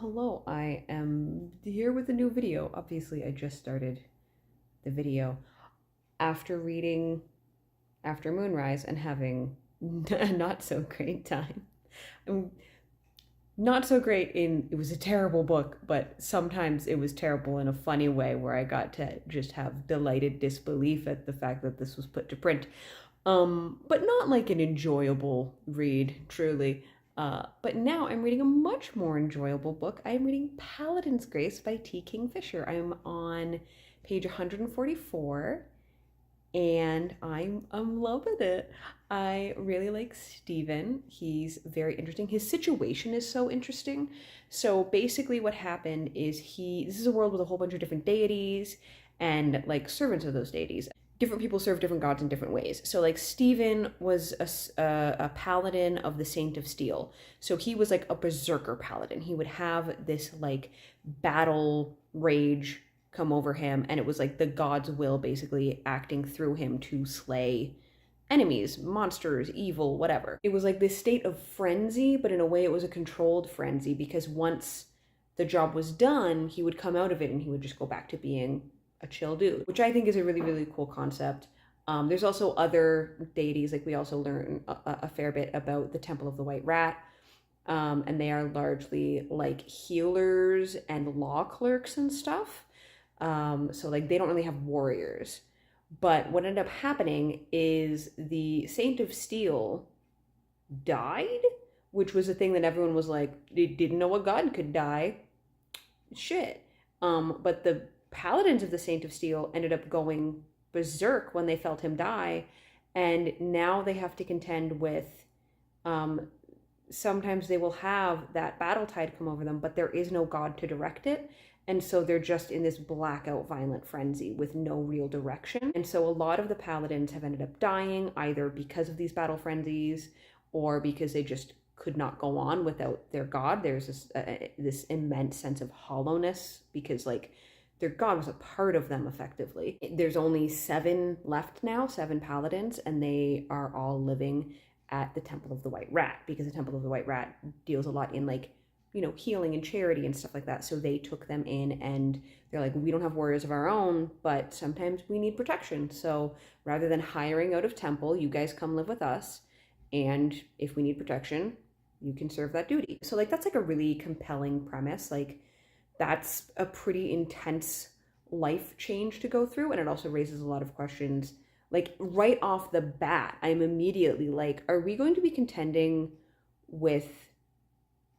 Hello, I am here with a new video. Obviously, I just started the video after reading After Moonrise and having a not so great time. Um, Not so great it was a terrible book, but sometimes it was terrible in a funny way where I got to just have delighted disbelief at the fact that this was put to print. But not like an enjoyable read, truly. But now I'm reading a much more enjoyable book. I'm reading Paladin's Grace by T. Kingfisher. I'm on page 144 and I'm loving it. I really like Stephen. He's very interesting. His situation is so interesting. So basically what happened is this is a world with a whole bunch of different deities and like servants of those deities. Different people serve different gods in different ways. So like Stephen was a paladin of the Saint of Steel. So he was like a berserker paladin. He would have this like battle rage come over him, and it was like the god's will basically acting through him to slay enemies, monsters, evil, whatever. It was like this state of frenzy, but in a way it was a controlled frenzy, because once the job was done, he would come out of it and he would just go back to being a chill dude, which I think is a really, really cool concept. There's also other deities, like we also learn a fair bit about the Temple of the White Rat, and they are largely like healers and law clerks and stuff. So like they don't really have warriors. But what ended up happening is the Saint of Steel died, which was a thing that everyone was like, they didn't know a god could die. Shit. But the Paladins of the Saint of Steel ended up going berserk when they felt him die, and now they have to contend with sometimes they will have that battle tide come over them, but there is no god to direct it. And so they're just in this blackout violent frenzy with no real direction. And so a lot of the paladins have ended up dying either because of these battle frenzies or because they just could not go on without their god. There's this immense sense of hollowness because like their god was a part of them effectively. There's only 7 left now, 7 paladins, and they are all living at the Temple of the White Rat, because the Temple of the White Rat deals a lot in like, you know, healing and charity and stuff like that. So they took them in and they're like, we don't have warriors of our own, but sometimes we need protection. So rather than hiring out of temple, you guys come live with us. And if we need protection, you can serve that duty. So like, that's like a really compelling premise. Like that's a pretty intense life change to go through. And it also raises a lot of questions. Like right off the bat, I'm immediately like, are we going to be contending with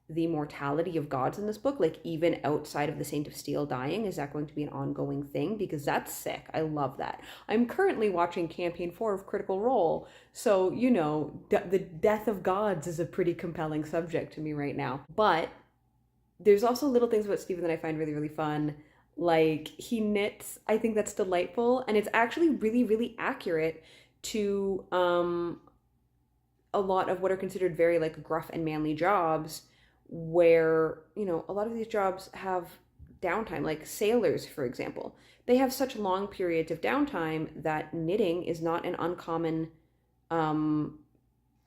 the mortality of gods in this book, like even outside of the Saint of Steel dying? Is that going to be an ongoing thing? Because that's sick. I love that. I'm currently watching campaign 4 of Critical Role, so you know the death of gods is a pretty compelling subject to me right now. But there's also little things about Stephen that I find really, really fun. Like he knits. I think that's delightful, and it's actually really, really accurate to a lot of what are considered very like gruff and manly jobs, where, you know, a lot of these jobs have downtime, like sailors, for example. They have such long periods of downtime that knitting is not an uncommon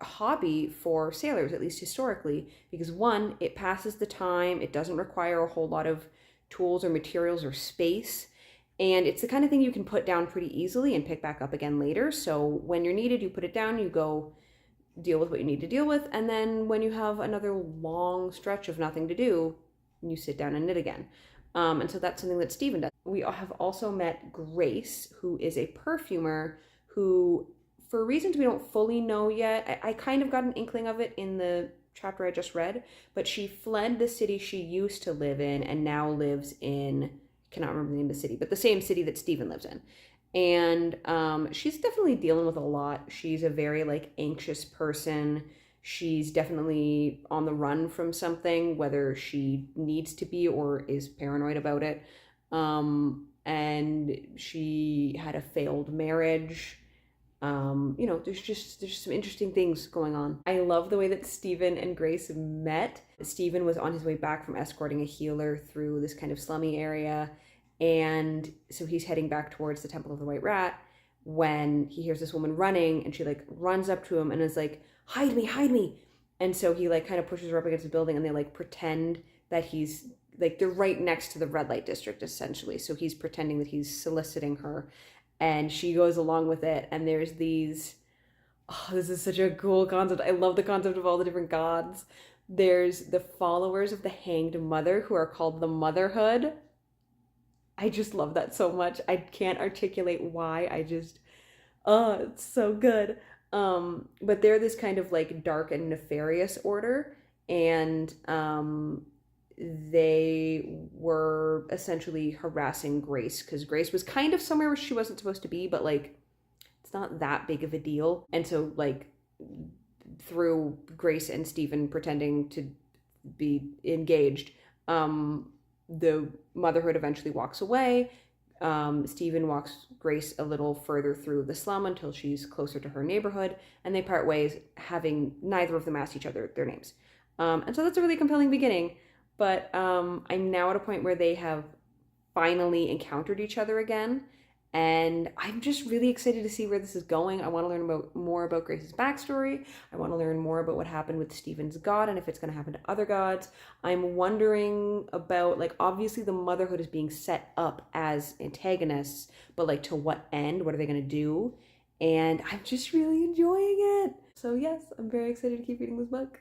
hobby for sailors, at least historically, because one, it passes the time, it doesn't require a whole lot of tools or materials or space, and it's the kind of thing you can put down pretty easily and pick back up again later. So when you're needed, you put it down, you go deal with what you need to deal with, and then when you have another long stretch of nothing to do, you sit down and knit again. And so that's something that Stephen does. We have also met Grace, who is a perfumer who, for reasons we don't fully know yet, I kind of got an inkling of it in the chapter I just read, but she fled the city she used to live in and now lives in, cannot remember the name of the city, but the same city that Stephen lives in. And she's definitely dealing with a lot. She's a very like anxious person. She's definitely on the run from something, whether she needs to be or is paranoid about it. And she had a failed marriage. You know, there's some interesting things going on. I love the way that Stephen and Grace met. Stephen was on his way back from escorting a healer through this kind of slummy area. And so he's heading back towards the Temple of the White Rat when he hears this woman running, and she like runs up to him and is like, hide me, hide me. And so he like kind of pushes her up against the building, and they like pretend that he's like, they're right next to the red light district essentially. So he's pretending that he's soliciting her, and she goes along with it. And there's these, oh, this is such a cool concept. I love the concept of all the different gods. There's the followers of the Hanged Mother, who are called the Motherhood. I just love that so much. I can't articulate why. I just, oh, it's so good. But they're this kind of like dark and nefarious order, and they were essentially harassing Grace because Grace was kind of somewhere where she wasn't supposed to be, but like it's not that big of a deal. And so like through Grace and Stephen pretending to be engaged, the Motherhood eventually walks away. Stephen walks Grace a little further through the slum until she's closer to her neighborhood, and they part ways, having neither of them asked each other their names. And so that's a really compelling beginning. But I'm now at a point where they have finally encountered each other again, and I'm just really excited to see where this is going. I want to learn more about Grace's backstory. I want to learn more about what happened with Stephen's god and if it's going to happen to other gods. I'm wondering about, like, obviously the Motherhood is being set up as antagonists, but like to what end? What are they going to do? And I'm just really enjoying it. So yes, I'm very excited to keep reading this book.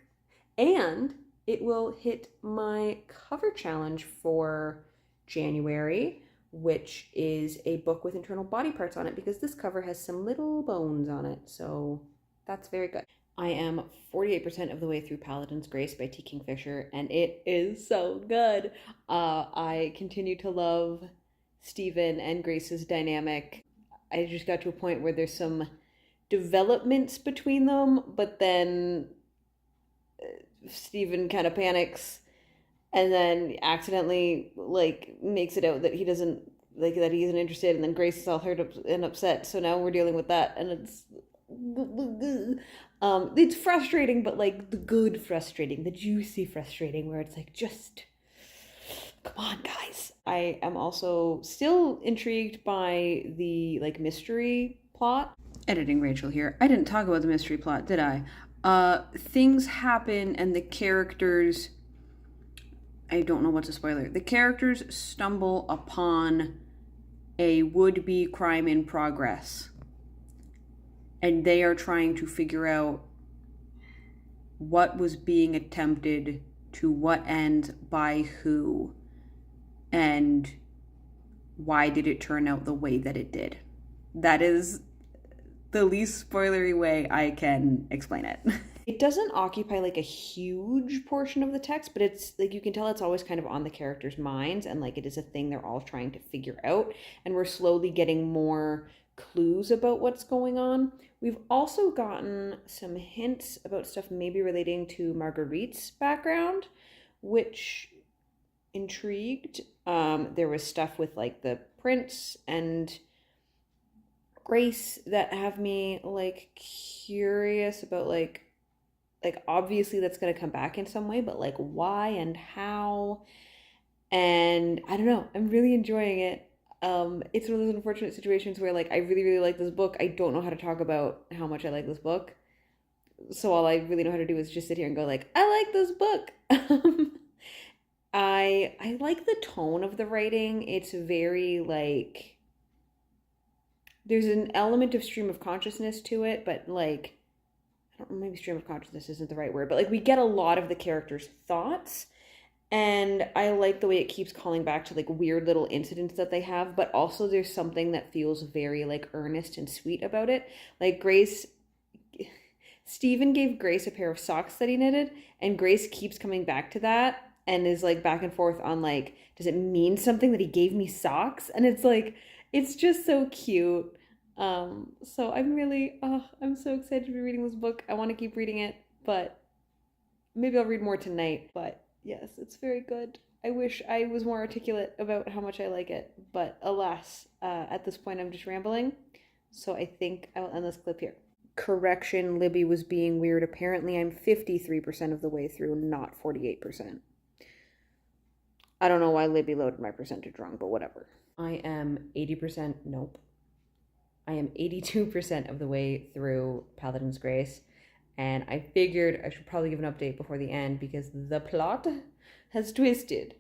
And it will hit my cover challenge for January, which is a book with internal body parts on it, because this cover has some little bones on it. So that's very good. I am 48% of the way through Paladin's Grace by T. Kingfisher, and it is so good. I continue to love Stephen and Grace's dynamic. I just got to a point where there's some developments between them, but then Stephen kind of panics and then accidentally like makes it out that he doesn't like, that he isn't interested, and then Grace is all hurt and upset. So now we're dealing with that, and it's frustrating, but like the good frustrating, the juicy frustrating, where it's like, just come on, guys. I am also still intrigued by the like mystery plot. Editing Rachel here. I didn't talk about the mystery plot, did I? Things happen and the characters, I don't know what's a spoiler. The characters stumble upon a would-be crime in progress, and they are trying to figure out what was being attempted, to what end, by who, and why did it turn out the way that it did. That is the least spoilery way I can explain it. It doesn't occupy like a huge portion of the text, but it's like, you can tell it's always kind of on the characters' minds, and like it is a thing they're all trying to figure out, and we're slowly getting more clues about what's going on. We've also gotten some hints about stuff maybe relating to Marguerite's background, which intrigued. There was stuff with like the prince and Grace that have me like curious about like obviously that's going to come back in some way, but like why and how, and I don't know, I'm really enjoying it. It's one of those unfortunate situations where like I really, really like this book. I don't know how to talk about how much I like this book, so all I really know how to do is just sit here and go like, I like this book. I like the tone of the writing. It's very like, there's an element of stream of consciousness to it, but like, I don't know, maybe stream of consciousness isn't the right word, but like we get a lot of the characters' thoughts, and I like the way it keeps calling back to like weird little incidents that they have, but also there's something that feels very like earnest and sweet about it. Like Stephen gave Grace a pair of socks that he knitted, and Grace keeps coming back to that and is like back and forth on like, does it mean something that he gave me socks? And it's like, it's just so cute. So I'm really, I'm so excited to be reading this book. I want to keep reading it, but maybe I'll read more tonight. But yes, it's very good. I wish I was more articulate about how much I like it, but alas, at this point I'm just rambling. So I think I'll end this clip here. Correction, Libby was being weird. Apparently I'm 53% of the way through, not 48%. I don't know why Libby loaded my percentage wrong, but whatever. I am 80%, nope. I am 82% of the way through Paladin's Grace, and I figured I should probably give an update before the end because the plot has twisted.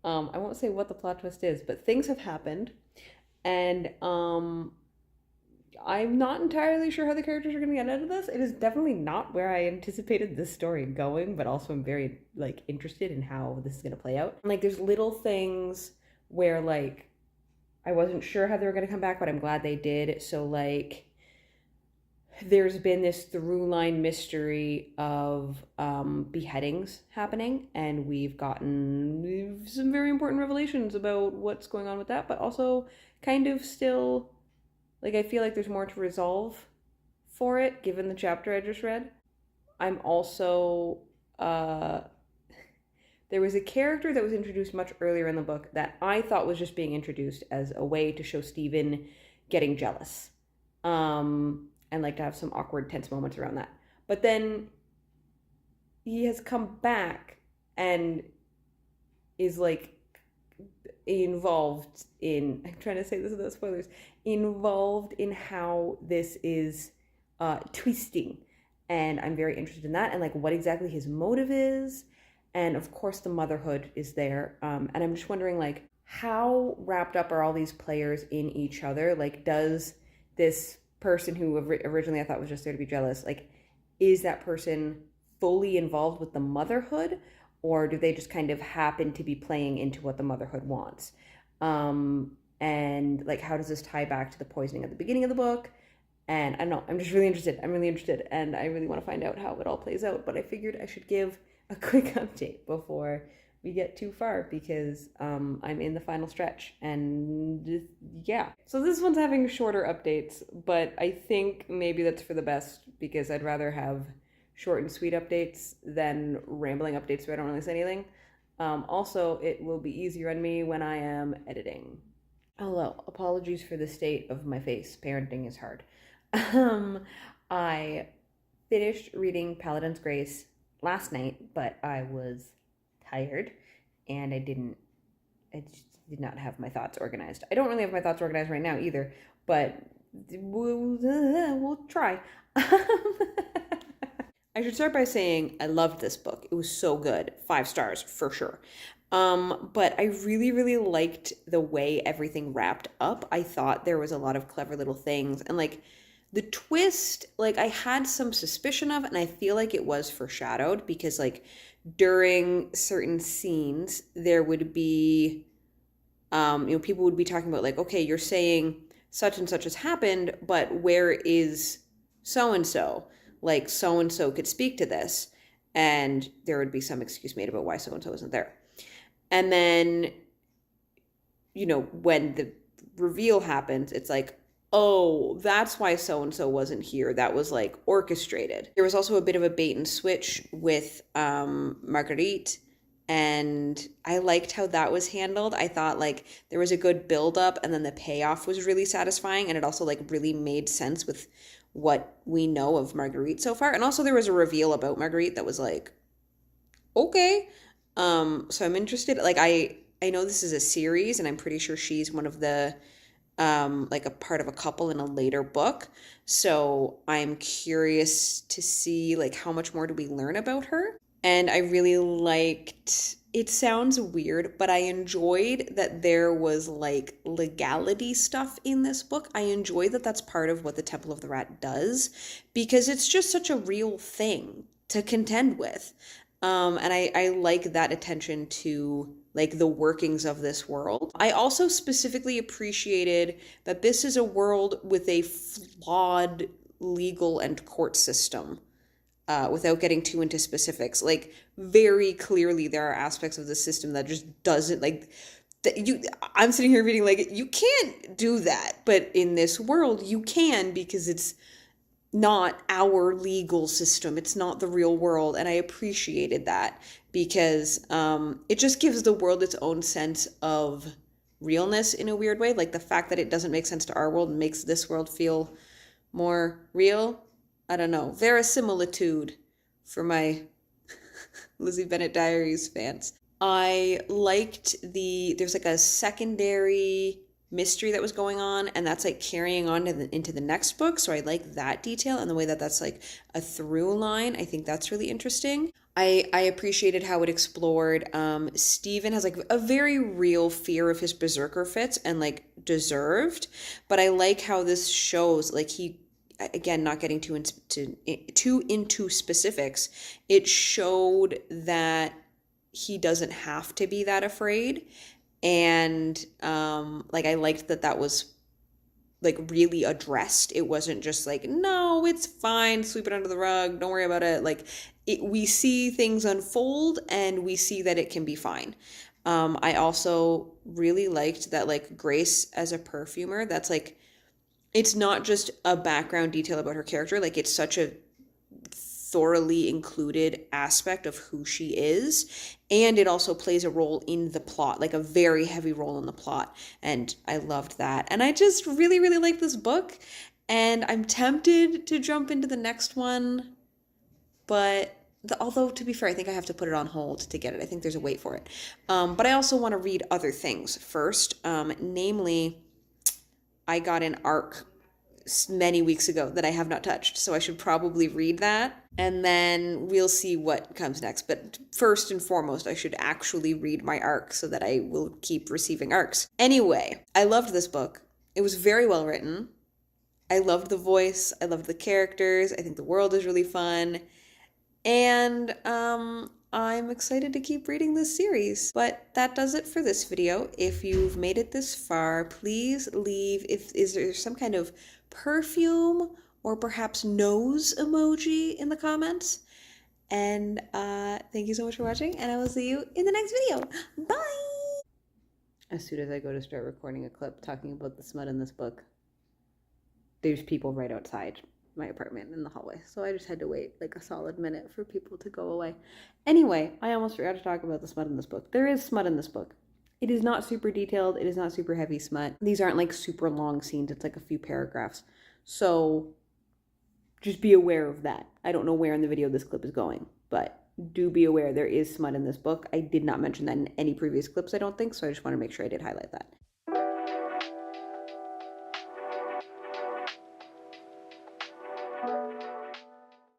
I won't say what the plot twist is, but things have happened, and I'm not entirely sure how the characters are going to get out of this. It is definitely not where I anticipated this story going, but also I'm very like interested in how this is going to play out. Like there's little things where like I wasn't sure how they were going to come back, but I'm glad they did. So like there's been this through line mystery of beheadings happening, and we've gotten some very important revelations about what's going on with that, but also kind of still, like, I feel like there's more to resolve for it, given the chapter I just read. I'm also, there was a character that was introduced much earlier in the book that I thought was just being introduced as a way to show Stephen getting jealous. And like to have some awkward, tense moments around that. But then he has come back and is like involved in, I'm trying to say this without spoilers, involved in how this is twisting. And I'm very interested in that and like what exactly his motive is. And of course the motherhood is there. And I'm just wondering like how wrapped up are all these players in each other? Like does this person who originally I thought was just there to be jealous, like is that person fully involved with the motherhood, or do they just kind of happen to be playing into what the motherhood wants? And like how does this tie back to the poisoning at the beginning of the book? And I don't know, I'm just really interested. I'm really interested and I really want to find out how it all plays out, but I figured I should give a quick update before we get too far because I'm in the final stretch and yeah. So this one's having shorter updates, but I think maybe that's for the best because I'd rather have short and sweet updates than rambling updates where I don't really say anything. Also, it will be easier on me when I am editing. Hello, apologies for the state of my face. Parenting is hard. I finished reading Paladin's Grace last night, but I was tired and I just did not have my thoughts organized. I don't really have my thoughts organized right now either, but we'll try. I should start by saying I loved this book. It was so good. 5 stars for sure. But I really, really liked the way everything wrapped up. I thought there was a lot of clever little things and like the twist, like I had some suspicion of, and I feel like it was foreshadowed because like during certain scenes there would be, people would be talking about like, okay, you're saying such and such has happened, but where is so-and-so? Like so-and-so could speak to this. And there would be some excuse made about why so-and-so isn't there. And then, when the reveal happens, it's like, oh, that's why so-and-so wasn't here. That was like orchestrated. There was also a bit of a bait and switch with Marguerite, and I liked how that was handled. I thought like there was a good build up and then the payoff was really satisfying, and it also like really made sense with what we know of Marguerite so far. And also there was a reveal about Marguerite that was like, okay. So I'm interested. Like I know this is a series and I'm pretty sure she's one of the like a part of a couple in a later book. So I'm curious to see like how much more do we learn about her. And I really liked, it sounds weird, but I enjoyed that there was like legality stuff in this book. I enjoy that that's part of what the Temple of the Rat does because it's just such a real thing to contend with. And I like that attention to like the workings of this world. I also specifically appreciated that this is a world with a flawed legal and court system. Without getting too into specifics, like very clearly there are aspects of the system that just doesn't like I'm sitting here reading like you can't do that, but in this world you can because it's not our legal system. It's not the real world. And I appreciated that because it just gives the world its own sense of realness in a weird way. Like the fact that it doesn't make sense to our world makes this world feel more real. I don't know. Verisimilitude for my Lizzie Bennet Diaries fans. I liked there's like a secondary mystery that was going on, and that's like carrying on into the next book. So I like that detail and the way that that's like a through line. I think that's really interesting. I appreciated how it explored Stephen has like a very real fear of his berserker fits, and like deserved, but I like how this shows like he, again, not getting too into specifics, it showed that he doesn't have to be that afraid. And like I liked that that was like really addressed. It wasn't just like, no, it's fine, sweep it under the rug, don't worry about it. Like we see things unfold and we see that it can be fine. I also really liked that like Grace as a perfumer, that's like, it's not just a background detail about her character, like it's such a thoroughly included aspect of who she is, and it also plays a role in the plot, like a very heavy role in the plot, and I loved that. And I just really really like this book, and I'm tempted to jump into the next one, but although to be fair, I think I have to put it on hold to get it. I think there's a wait for it, but I also want to read other things first. Namely, I got an arc many weeks ago that I have not touched, so I should probably read that, and then we'll see what comes next. But first and foremost, I should actually read my arc so that I will keep receiving arcs. Anyway, I loved this book. It was very well written. I loved the voice. I loved the characters. I think the world is really fun. And I'm excited to keep reading this series. But that does it for this video. If you've made it this far, please leave, is there some kind of perfume or perhaps nose emoji in the comments. And thank you so much for watching, and I will see you in the next video. Bye! As soon as I go to start recording a clip talking about the smut in this book, there's people right outside my apartment in the hallway. So I just had to wait like a solid minute for people to go away. Anyway, I almost forgot to talk about the smut in this book. There is smut in this book. It is not super detailed. It is not super heavy smut. These aren't like super long scenes. It's like a few paragraphs. So just be aware of that. I don't know where in the video this clip is going, but do be aware there is smut in this book. I did not mention that in any previous clips, I don't think, so I just want to make sure I did highlight that.